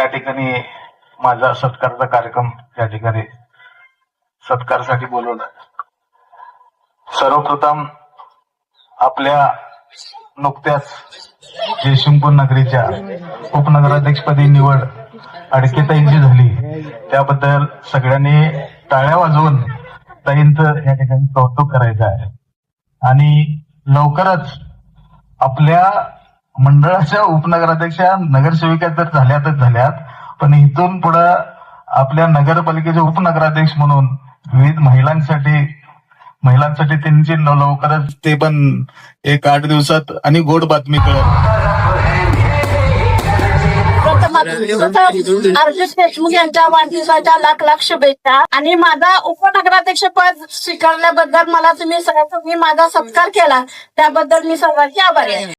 या ठिकाणी माझा सत्कारचा कार्यक्रम या ठिकाणी सत्कारसाठी बोलवला। सर्वप्रथम आपल्या नुकत्याच जयसिंगपूर नगरीच्या उपनगराध्यक्षपदी निवड अडकेताईंची झाली, त्याबद्दल सगळ्यांनी टाळ्या वाजवून ताईंचं या ठिकाणी कौतुक करायचं आहे। आणि लवकरच आपल्या मंडळाच्या उपनगराध्यक्षा नगरसेविका तर झाल्यात, पण इथून पुढे आपल्या नगरपालिकेचे उपनगराध्यक्ष म्हणून विविध महिलांसाठी त्यांची लवकरच ते पण एक 8 दिवसात आणि गोड बातमी कळेल। अर्जुन देशमुख यांच्या वाढदिवसाच्या लाख लाख शुभेच्छा। आणि माझा उपनगराध्यक्ष पद स्वीकारल्याबद्दल मला तुम्ही माझा सत्कार केला त्याबद्दल मी सर्वांची आभारी आहे।